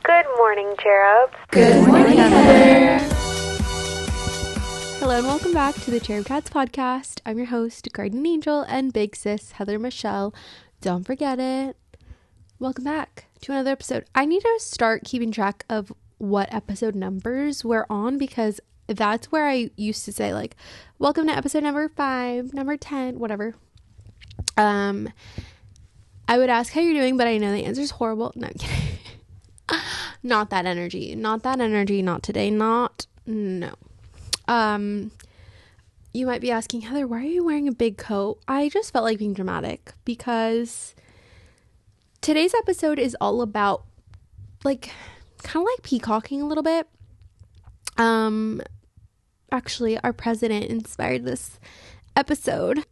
Good morning, cherubs. Good morning, Heather. Hello and welcome back to the Cherub Cats podcast. I'm your host, Guardian Angel, and big sis, Heather Michelle. Don't forget it. Welcome back to another episode. I need to start keeping track of what episode numbers we're on, because that's where I used to say, like, welcome to episode number 5, number 10, whatever. I would ask how you're doing, but I know the answer is horrible. No, I'm kidding. Not that energy. Not today. No. You might be asking, Heather, why are you wearing a big coat? I just felt like being dramatic because today's episode is all about, like, kind of like peacocking a little bit. Actually, our president inspired this episode.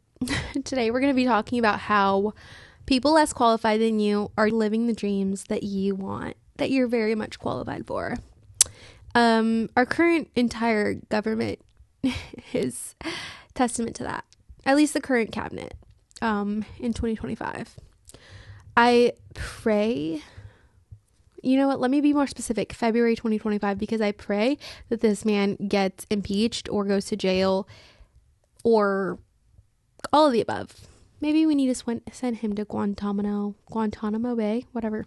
Today we're going to be talking about how people less qualified than you are living the dreams that you want, that you're very much qualified for. Our current entire government is testament to that. At least the current cabinet, in 2025. I pray, you know what, let me be more specific, February 2025, because I pray that this man gets impeached or goes to jail or all of the above. Maybe we need to send him to Guantanamo Bay, whatever.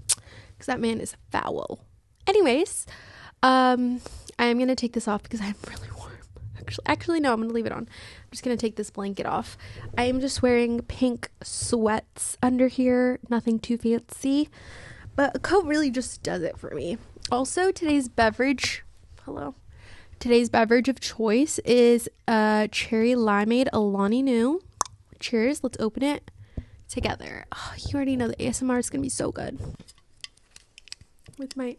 Because that man is foul. Anyways, I am going to take this off because I'm really warm. Actually, no, I'm going to leave it on. I'm just going to take this blanket off. I am just wearing pink sweats under here. Nothing too fancy. But a coat really just does it for me. Also, today's beverage of choice is cherry limeade Alani Nu. Cheers. Let's open it together. Oh, you already know the ASMR is going to be so good. With my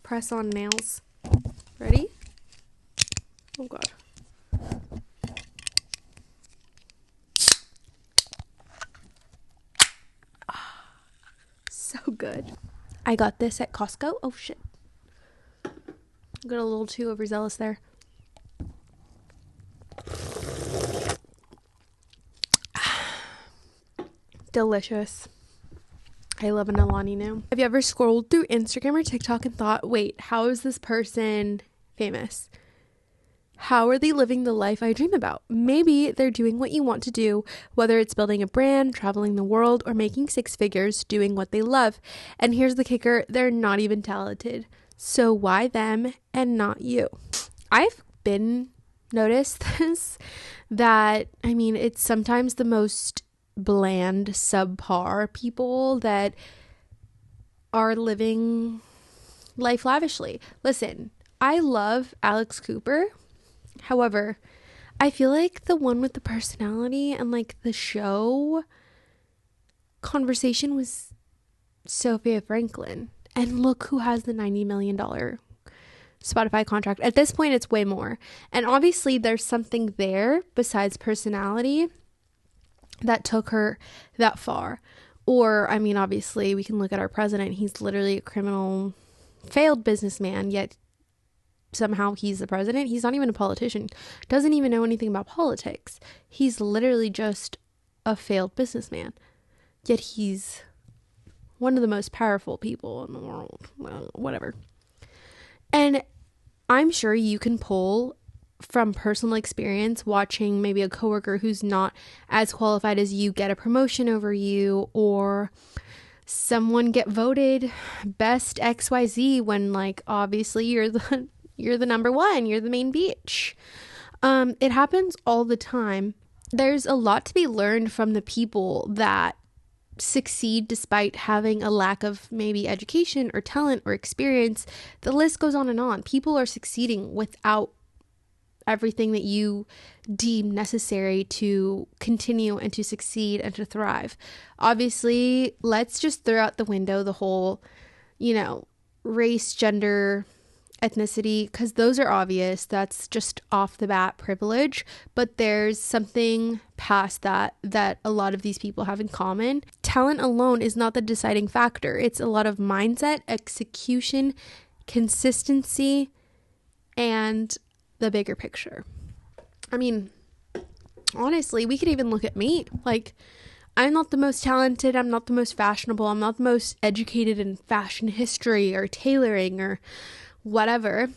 press-on nails. Ready? Oh, God. So good. I got this at Costco. Oh, shit. Got a little too overzealous there. Delicious. I love an Alani Nu. Have you ever scrolled through Instagram or TikTok and thought, wait, how is this person famous? How are they living the life I dream about? Maybe they're doing what you want to do, whether it's building a brand, traveling the world, or making 6 figures doing what they love. And here's the kicker, they're not even talented. So why them and not you? I've been noticed this, that, I mean, it's sometimes the most bland, subpar people that are living life lavishly. Listen, I love Alex Cooper. However, I feel like the one with the personality and like the show conversation was Sophia Franklin. And look who has the $90 million Spotify contract. At this point, it's way more. And obviously, there's something there besides personality that took her that far. Or, I mean, obviously, we can look at our president. He's literally a criminal, failed businessman, yet somehow he's the president. He's not even a politician. Doesn't even know anything about politics. He's literally just a failed businessman. Yet he's one of the most powerful people in the world. Well, whatever. And I'm sure you can pull from personal experience watching maybe a coworker who's not as qualified as you get a promotion over you, or someone get voted best XYZ when, like, obviously you're the number one, you're the main beach. It happens all the time. There's a lot to be learned from the people that succeed despite having a lack of maybe education or talent or experience. The list goes on and on. People are succeeding without everything that you deem necessary to continue and to succeed and to thrive. Obviously, let's just throw out the window the whole, race, gender, ethnicity, because those are obvious. That's just off the bat privilege. But there's something past that a lot of these people have in common. Talent alone is not the deciding factor. It's a lot of mindset, execution, consistency, and the bigger picture. I mean, honestly, we could even look at me. Like, I'm not the most talented, I'm not the most fashionable, I'm not the most educated in fashion history or tailoring or whatever.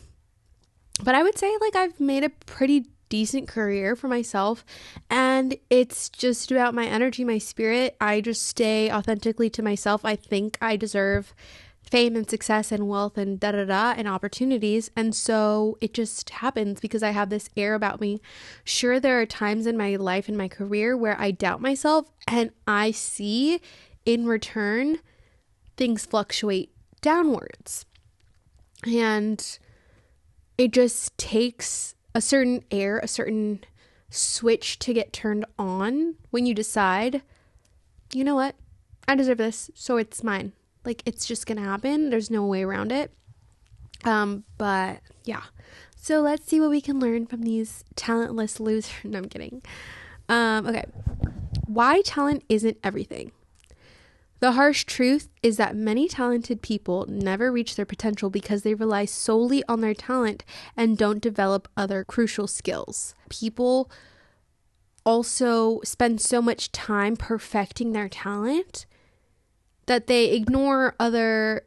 But I would say like I've made a pretty decent career for myself, and it's just about my energy, my spirit. I just stay authentically to myself. I think I deserve fame and success and wealth and da da da and opportunities, and so it just happens because I have this air about me. Sure, there are times in my life and my career where I doubt myself, and I see in return things fluctuate downwards, and it just takes a certain air, a certain switch to get turned on when you decide, you know what, I deserve this, so it's mine. Like, it's just gonna happen. There's no way around it. But yeah. So let's see what we can learn from these talentless losers. No, I'm kidding. Okay. Why talent isn't everything. The harsh truth is that many talented people never reach their potential because they rely solely on their talent and don't develop other crucial skills. People also spend so much time perfecting their talent that they ignore other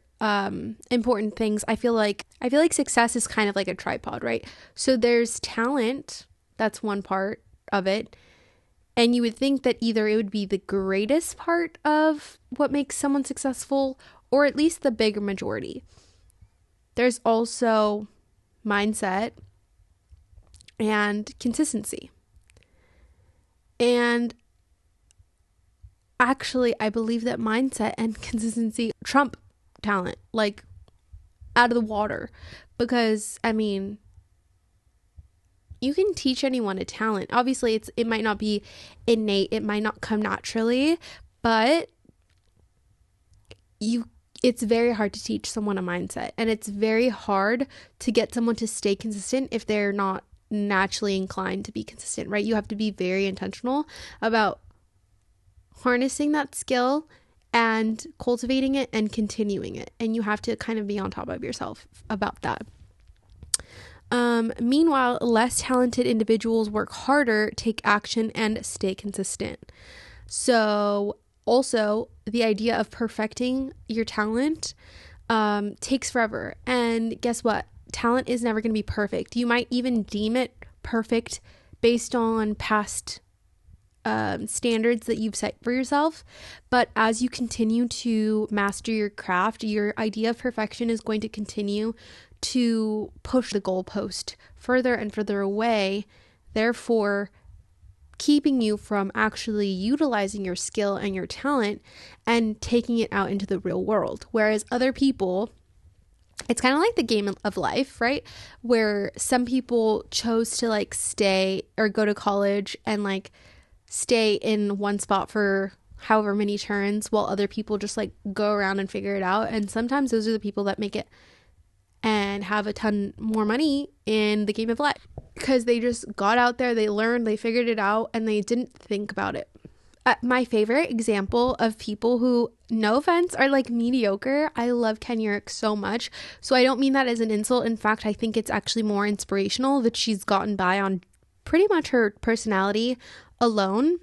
important things. I feel like success is kind of like a tripod, right? So there's talent, that's one part of it. And you would think that either it would be the greatest part of what makes someone successful, or at least the bigger majority. There's also mindset and consistency. And actually, I believe that mindset and consistency trump talent, like out of the water. Because, I mean, you can teach anyone a talent. Obviously, it might not be innate, it might not come naturally, but it's very hard to teach someone a mindset, and it's very hard to get someone to stay consistent if they're not naturally inclined to be consistent, right? You have to be very intentional about harnessing that skill and cultivating it and continuing it, and you have to kind of be on top of yourself about that. Meanwhile, less talented individuals work harder, take action, and stay consistent. So also, the idea of perfecting your talent takes forever. And guess what? Talent is never going to be perfect. You might even deem it perfect based on past standards that you've set for yourself. But as you continue to master your craft, your idea of perfection is going to continue to push the goalpost further and further away, therefore keeping you from actually utilizing your skill and your talent and taking it out into the real world. Whereas other people, it's kind of like the game of life, right? Where some people chose to like stay or go to college and like stay in one spot for however many turns, while other people just like go around and figure it out. And sometimes those are the people that make it and have a ton more money in the game of life because they just got out there, they learned, they figured it out, and they didn't think about it. My favorite example of people who, no offense, are like mediocre. I love Ken Urich so much. So I don't mean that as an insult. In fact, I think it's actually more inspirational that she's gotten by on pretty much her personality alone.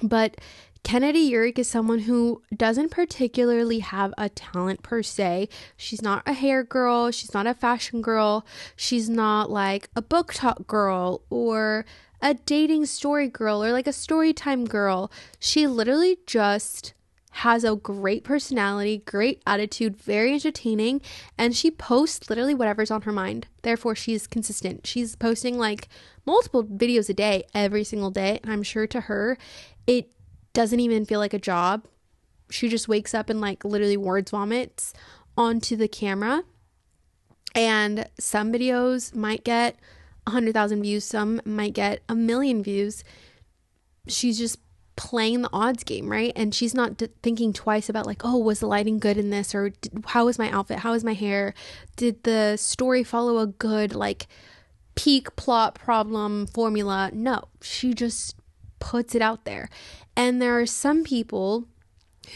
But Kennedy Urich is someone who doesn't particularly have a talent per se. She's not a hair girl. She's not a fashion girl. She's not like a book talk girl or a dating story girl or like a story time girl. She literally just has a great personality, great attitude, very entertaining, and she posts literally whatever's on her mind. Therefore, she's consistent. She's posting like multiple videos a day, every single day, and I'm sure to her, it doesn't even feel like a job. She just wakes up and like literally words vomits onto the camera, and some videos might get 100,000 views, some might get 1,000,000 views. She's just playing the odds game, right? And she's not thinking twice about like, oh, was the lighting good in this, or how was my outfit, how was my hair, did the story follow a good like peak plot problem formula? No, she just puts it out there. And there are some people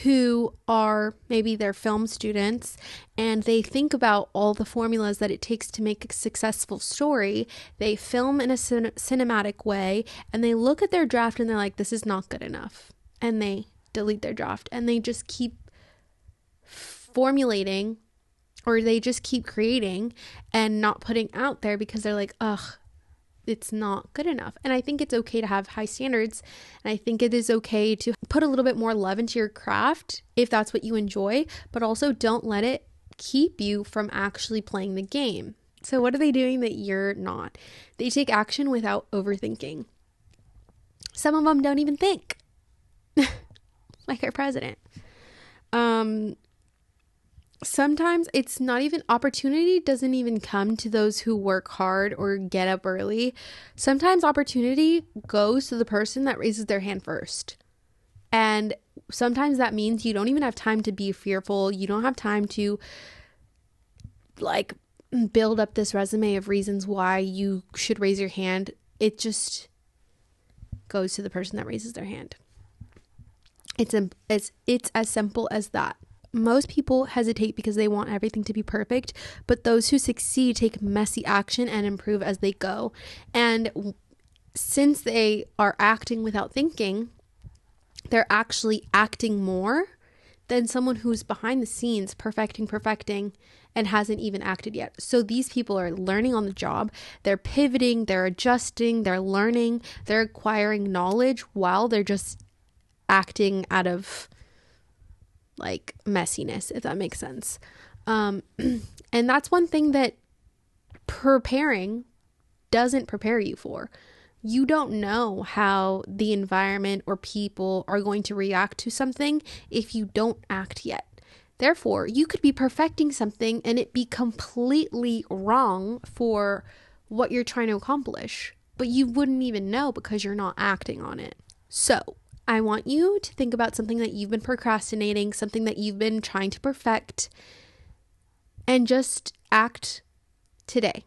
who are, maybe they're film students, and they think about all the formulas that it takes to make a successful story. They film in a cinematic way, and they look at their draft and they're like, this is not good enough. and they delete their draft, and they just keep formulating, or they just keep creating and not putting out there because they're like, ugh, it's not good enough. And I think it's okay to have high standards, and I think it is okay to put a little bit more love into your craft if that's what you enjoy, but also don't let it keep you from actually playing the game. So what are they doing that you're not? They take action without overthinking. Some of them don't even think. Like our president. Sometimes it's not even, opportunity doesn't even come to those who work hard or get up early. Sometimes opportunity goes to the person that raises their hand first. And sometimes that means you don't even have time to be fearful. You don't have time to like build up this resume of reasons why you should raise your hand. It just goes to the person that raises their hand. It's as simple as that. Most people hesitate because they want everything to be perfect, but those who succeed take messy action and improve as they go. And since they are acting without thinking, they're actually acting more than someone who's behind the scenes perfecting, and hasn't even acted yet. So these people are learning on the job. They're pivoting, they're adjusting, they're learning, they're acquiring knowledge while they're just acting out of like messiness, if that makes sense. And that's one thing that preparing doesn't prepare you for. You don't know how the environment or people are going to react to something if you don't act yet. Therefore, you could be perfecting something and it be completely wrong for what you're trying to accomplish, but you wouldn't even know because you're not acting on it. So I want you to think about something that you've been procrastinating, something that you've been trying to perfect, and just act today.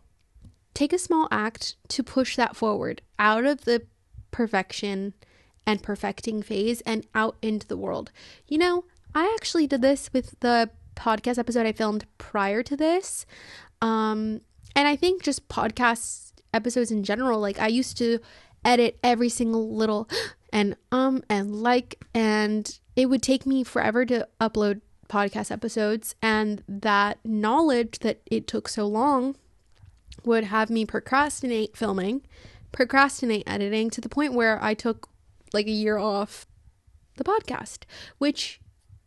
Take a small act to push that forward out of the perfection and perfecting phase and out into the world. You know, I actually did this with the podcast episode I filmed prior to this. And I think just podcast episodes in general, like I used to edit every single little and it would take me forever to upload podcast episodes, and that knowledge that it took so long would have me procrastinate filming, procrastinate editing, to the point where I took like a year off the podcast, which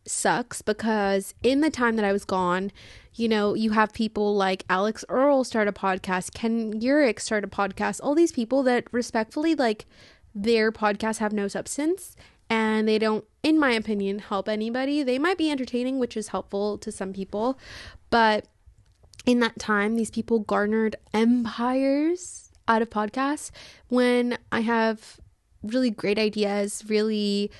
sucks because in the time that I was gone, you know, you have people like Alex Earl start a podcast, Ken Urich start a podcast, all these people that respectfully, like, their podcasts have no substance and they don't, in my opinion, help anybody. They might be entertaining, which is helpful to some people, but in that time, these people garnered empires out of podcasts when I have really great ideas, really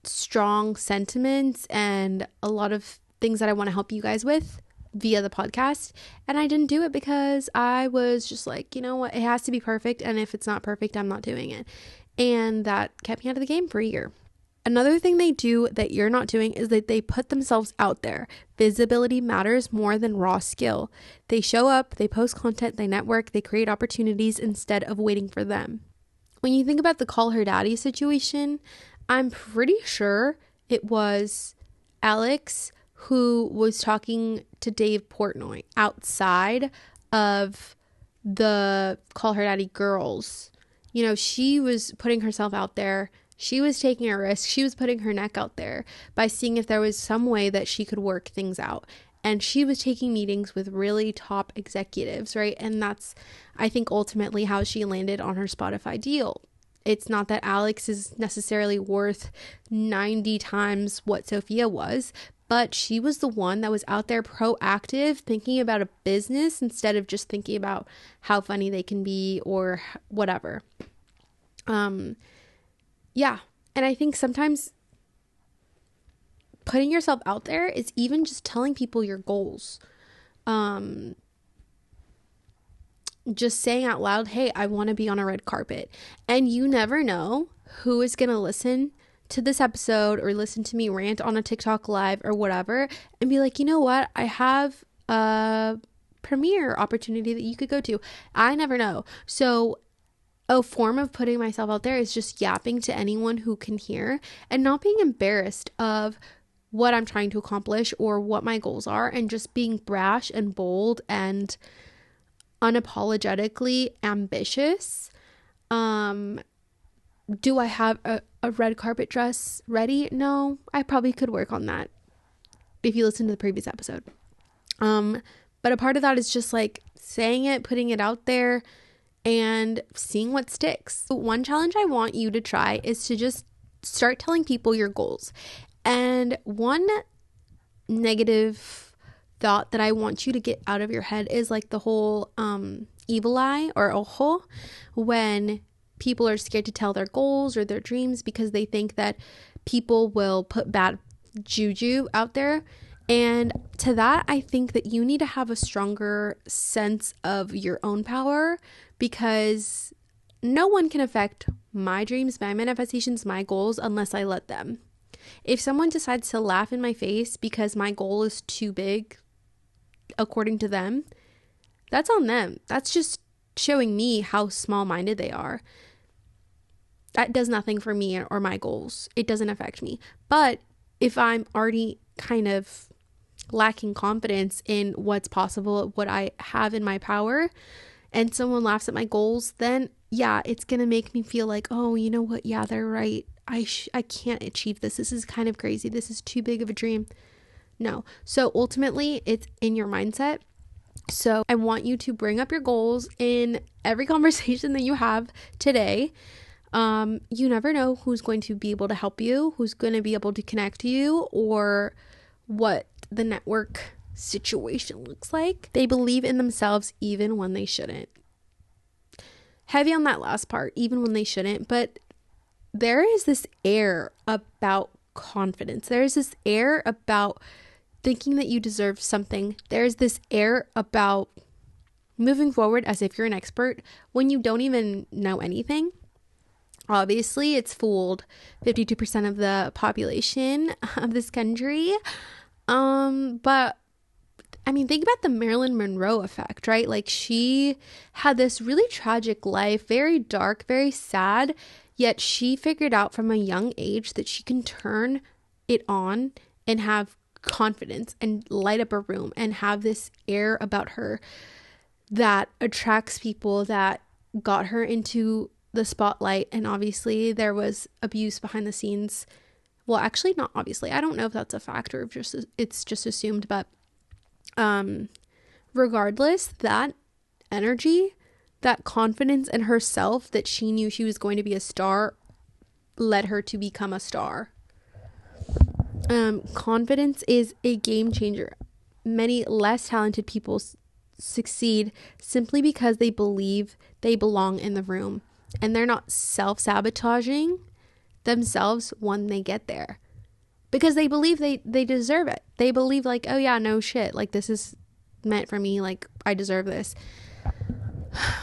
strong sentiments, and a lot of things that I want to help you guys with via the podcast. And I didn't do it because I was just like, you know what, it has to be perfect. And if it's not perfect, I'm not doing it. And that kept me out of the game for a year. Another thing they do that you're not doing is that they put themselves out there. Visibility matters more than raw skill. They show up, they post content, they network, they create opportunities instead of waiting for them. When you think about the call her daddy situation, I'm pretty sure it was Alex who was talking to Dave Portnoy outside of the call her daddy girls. You know, she was putting herself out there. She was taking a risk. She was putting her neck out there by seeing if there was some way that she could work things out. And she was taking meetings with really top executives, right? And that's, I think, ultimately how she landed on her Spotify deal. It's not that Alex is necessarily worth 90 times what Sophia was, but she was the one that was out there proactive, thinking about a business instead of just thinking about how funny they can be or whatever. Yeah. And I think sometimes putting yourself out there is even just telling people your goals. Just saying out loud, hey, I want to be on a red carpet. And you never know who is going to listen to this episode or listen to me rant on a TikTok live or whatever and be like, you know what? I have a premiere opportunity that you could go to. I never know. So a form of putting myself out there is just yapping to anyone who can hear and not being embarrassed of what I'm trying to accomplish or what my goals are, and just being brash and bold and unapologetically ambitious. Do I have a red carpet dress ready? No, I probably could work on that if you listen to the previous episode. But a part of that is just like saying it, putting it out there, and seeing what sticks. One challenge I want you to try is to just start telling people your goals. And one negative thought that I want you to get out of your head is like the whole evil eye or ojo, when people are scared to tell their goals or their dreams because they think that people will put bad juju out there. And to that, I think that you need to have a stronger sense of your own power, because no one can affect my dreams, my manifestations, my goals unless I let them. If someone decides to laugh in my face because my goal is too big, according to them, that's on them. That's just showing me how small-minded they are. That does nothing for me or my goals. It doesn't affect me. But if I'm already kind of lacking confidence in what's possible, what I have in my power, and someone laughs at my goals, then yeah, it's going to make me feel like, oh, you know what? Yeah, they're right. I can't achieve this. This is kind of crazy. This is too big of a dream. No. So ultimately, it's in your mindset. So I want you to bring up your goals in every conversation that you have today. You never know who's going to be able to help you, who's going to be able to connect to you, or what the network situation looks like. They believe in themselves even when they shouldn't. Heavy on that last part, even when they shouldn't, but there is this air about confidence. There is this air about thinking that you deserve something. There's this air about moving forward as if you're an expert when you don't even know anything. Obviously, it's fooled 52% of the population of this country. But I mean, think about the Marilyn Monroe effect, right? Like, she had this really tragic life, very dark, very sad, yet she figured out from a young age that she can turn it on and have confidence and light up a room and have this air about her that attracts people, that got her into the spotlight. And obviously there was abuse behind the scenes. Well, actually not obviously. I don't know if that's a fact or if it's just assumed, but regardless, that energy, that confidence in herself that she knew she was going to be a star, led her to become a star. Confidence is a game changer. Many less talented people succeed simply because they believe they belong in the room, and they're not self-sabotaging themselves when they get there, because they believe they deserve it. They believe like, oh yeah, no shit, like this is meant for me, like I deserve this.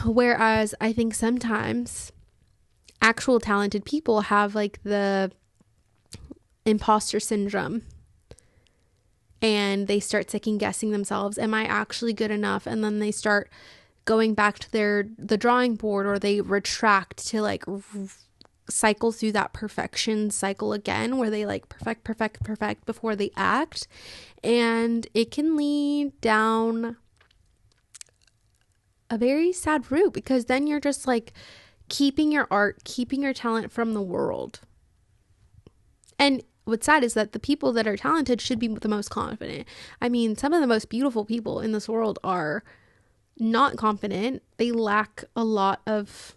Whereas I think sometimes actual talented people have like the imposter syndrome, and they start second guessing themselves. Am I actually good enough? And then they start going back to the drawing board, or they retract to like cycle through that perfection cycle again, where they like perfect before they act. And it can lead down a very sad route, because then you're just like keeping your art, keeping your talent from the world. And what's sad is that the people that are talented should be the most confident. I mean, some of the most beautiful people in this world are not confident. They lack a lot of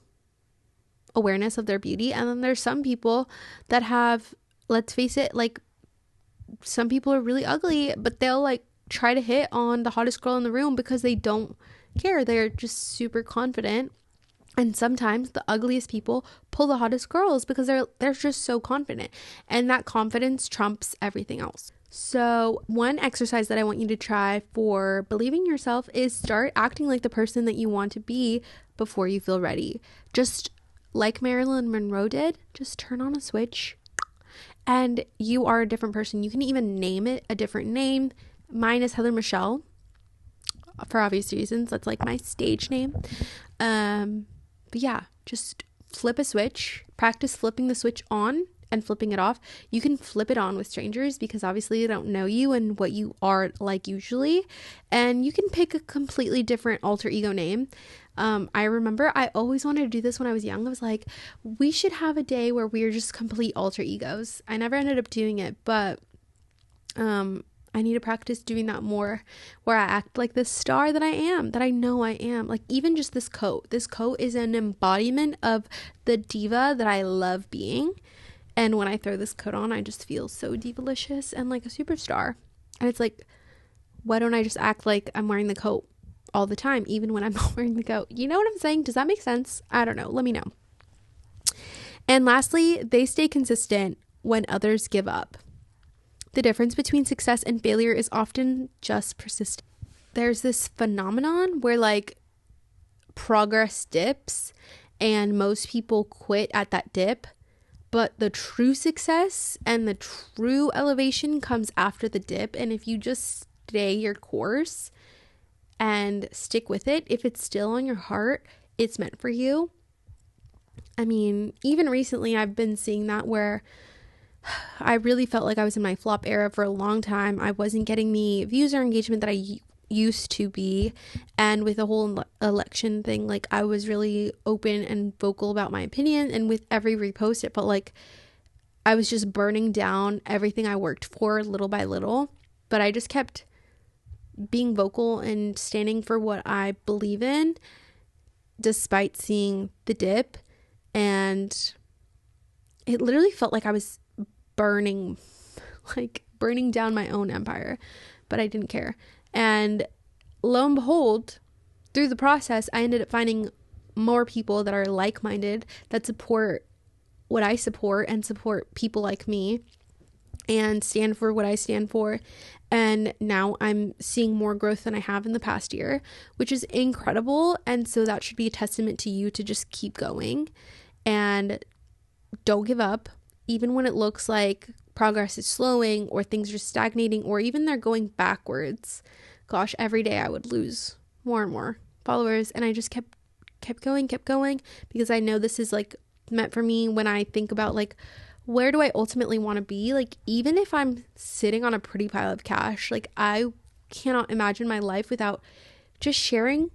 awareness of their beauty. And then there's some people that have, let's face it, like some people are really ugly, but they'll like try to hit on the hottest girl in the room because they don't care. They're just super confident. And sometimes the ugliest people pull the hottest girls because they're just so confident. And that confidence trumps everything else. So one exercise that I want you to try for believing yourself is start acting like the person that you want to be before you feel ready. Just like Marilyn Monroe did, just turn on a switch and you are a different person. You can even name it a different name. Mine is Heather Michelle, for obvious reasons. That's like my stage name. But yeah, Just flip a switch, practice flipping the switch on and flipping it off. You can flip it on with strangers because obviously they don't know you and what you are like usually. And you can pick a completely different alter ego name. I remember I always wanted to do this when I was young. I was like, we should have a day where we're just complete alter egos. I never ended up doing it, but I need to practice doing that more, where I act like the star that I am, that I know I am. Like even just this coat is an embodiment of the diva that I love being. And when I throw this coat on, I just feel so divalicious and like a superstar. And it's like, why don't I just act like I'm wearing the coat all the time, even when I'm not wearing the coat? You know what I'm saying? Does that make sense? I don't know. Let me know. And lastly, they stay consistent when others give up. The difference between success and failure is often just persistence. There's this phenomenon where like progress dips and most people quit at that dip, but the true success and the true elevation comes after the dip. And if you just stay your course and stick with it, if it's still on your heart, it's meant for you. I mean, even recently I've been seeing that where I really felt like I was in my flop era for a long time. I wasn't getting the views or engagement that I used to be. And with the whole election thing, like I was really open and vocal about my opinion. And with every repost, it felt like I was just burning down everything I worked for little by little. But I just kept being vocal and standing for what I believe in, despite seeing the dip. And it literally felt like I was burning down my own empire, but I didn't care. And lo and behold, through the process, I ended up finding more people that are like-minded, that support what I support and support people like me and stand for what I stand for. And now I'm seeing more growth than I have in the past year, which is incredible. And so that should be a testament to you to just keep going and don't give up. Even when it looks like progress is slowing or things are stagnating or even they're going backwards. Gosh, every day I would lose more and more followers. And I just kept going because I know this is like meant for me. When I think about like, where do I ultimately want to be? Like, even if I'm sitting on a pretty pile of cash, like I cannot imagine my life without just sharing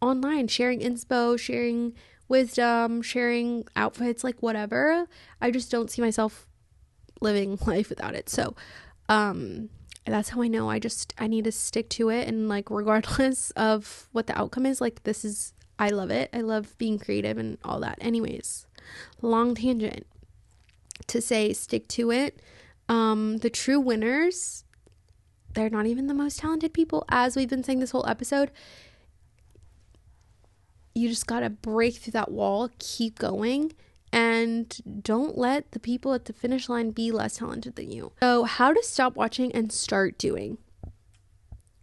online, sharing inspo, sharing wisdom, sharing outfits, like whatever. I just don't see myself living life without it. So that's how I know I need to stick to it. And like regardless of what the outcome is, like I love it. I love being creative and all that. Anyways, long tangent to say stick to it. The true winners, they're not even the most talented people, as we've been saying this whole episode. You just gotta break through that wall, keep going, and don't let the people at the finish line be less talented than you. So how to stop watching and start doing.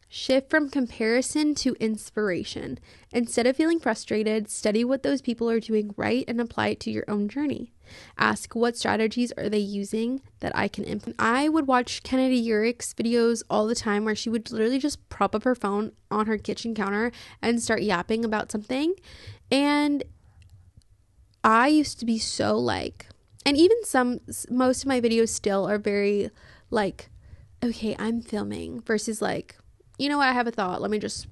Shift from comparison to inspiration. Instead of feeling frustrated, study what those people are doing right and apply it to your own journey. Ask, what strategies are they using that I can implement? I would watch Kennedy Urick's videos all the time where she would literally just prop up her phone on her kitchen counter and start yapping about something. And I used to be so like, and even most of my videos still are very like, okay, I'm filming versus like, you know what, I have a thought,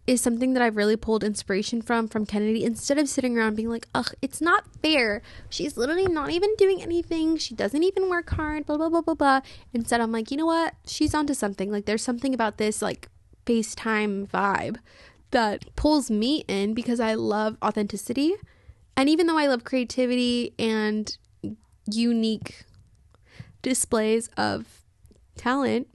is something that I've really pulled inspiration from Kennedy. Instead of sitting around being like, ugh, it's not fair, she's literally not even doing anything, she doesn't even work hard, blah blah blah blah blah. Instead I'm like, you know what, she's onto something. Like there's something about this like FaceTime vibe that pulls me in because I love authenticity. And even though I love creativity and unique displays of talent,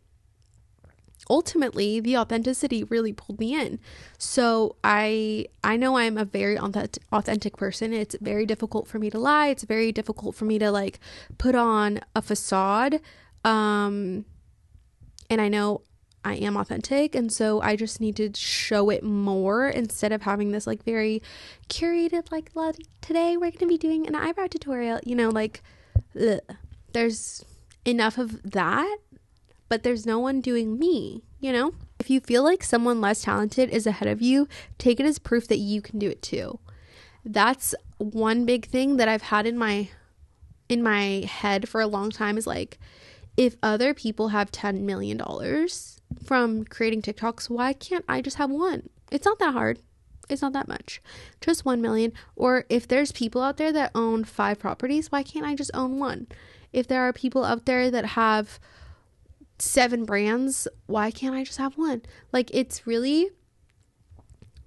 ultimately the authenticity really pulled me in. So I know I'm a very authentic person. It's very difficult for me to lie. It's very difficult for me to like put on a facade. And I know I am authentic, and so I just need to show it more instead of having this like very curated like, today we're gonna be doing an eyebrow tutorial, you know, like ugh. There's enough of that, but there's no one doing me, you know? If you feel like someone less talented is ahead of you, take it as proof that you can do it too. That's one big thing that I've had in my head for a long time is like, if other people have $10 million from creating TikToks, why can't I just have one? It's not that hard. It's not that much. Just 1 million. Or if there's people out there that own 5 properties, why can't I just own one? If there are people out there that have 7 brands, why can't I just have one? Like, it's really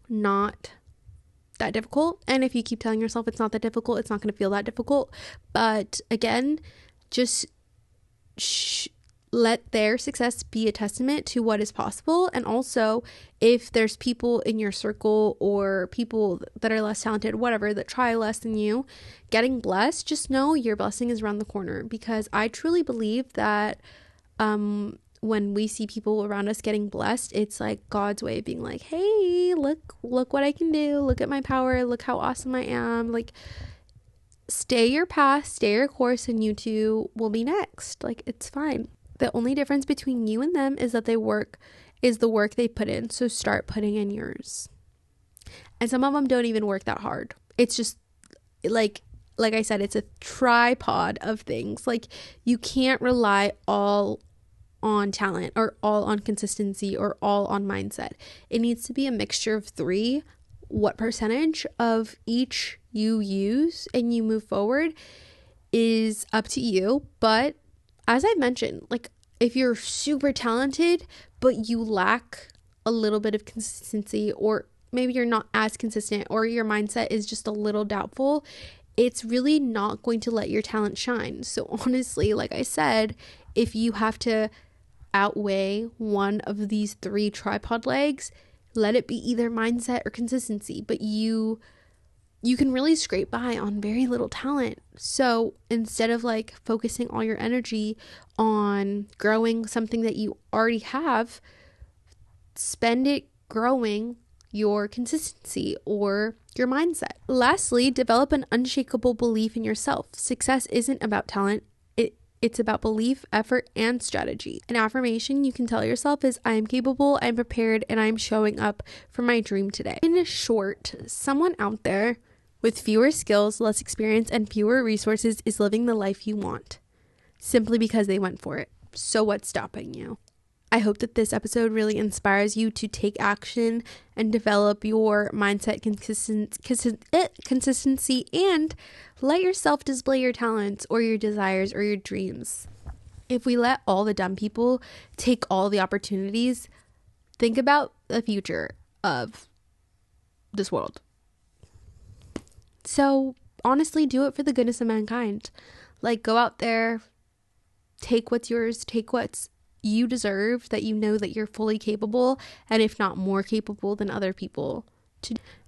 not that difficult. And if you keep telling yourself it's not that difficult, it's not going to feel that difficult. But again, just let their success be a testament to what is possible. And also, if there's people in your circle or people that are less talented, whatever, that try less than you, getting blessed, just know your blessing is around the corner. Because I truly believe that when we see people around us getting blessed, it's like God's way of being like, hey, look what I can do. Look at my power. Look how awesome I am. Like, stay your path, stay your course, and you two will be next. Like, it's fine. The only difference between you and them is that the work they put in. So start putting in yours. And some of them don't even work that hard. It's just like I said, it's a tripod of things. Like, you can't rely all on talent or all on consistency or all on mindset. It needs to be a mixture of 3. What percentage of each you use and you move forward is up to you. But as I mentioned, like, if you're super talented but you lack a little bit of consistency, or maybe you're not as consistent, or your mindset is just a little doubtful, it's really not going to let your talent shine. So honestly, like I said, if you have to outweigh one of these 3 tripod legs, let it be either mindset or consistency. But you can really scrape by on very little talent. So instead of like focusing all your energy on growing something that you already have, spend it growing your consistency or your mindset. Lastly, develop an unshakable belief in yourself. Success isn't about talent. It's about belief, effort, and strategy. An affirmation you can tell yourself is, I am capable, I'm prepared, and I'm showing up for my dream today. In short, someone out there with fewer skills, less experience, and fewer resources is living the life you want, simply because they went for it. So what's stopping you? I hope that this episode really inspires you to take action and develop your mindset consistency, and let yourself display your talents or your desires or your dreams. If we let all the dumb people take all the opportunities, think about the future of this world. So honestly, do it for the goodness of mankind. Like, go out there, take what's yours, take what's you deserve, that you know that you're fully capable, and if not more capable than other people.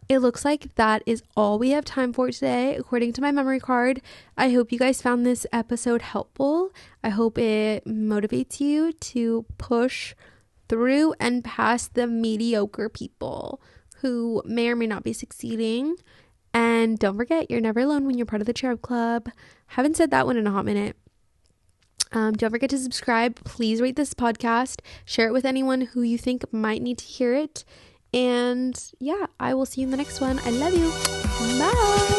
It looks like that is all we have time for today, according to my memory card. I hope you guys found this episode helpful. I hope it motivates you to push through and past the mediocre people who may or may not be succeeding. And don't forget, you're never alone when you're part of the Cherub Club. Haven't said that one in a hot minute. Don't forget to subscribe. Please rate this podcast. Share it with anyone who you think might need to hear it. And yeah, I will see you in the next one. I love you. Bye.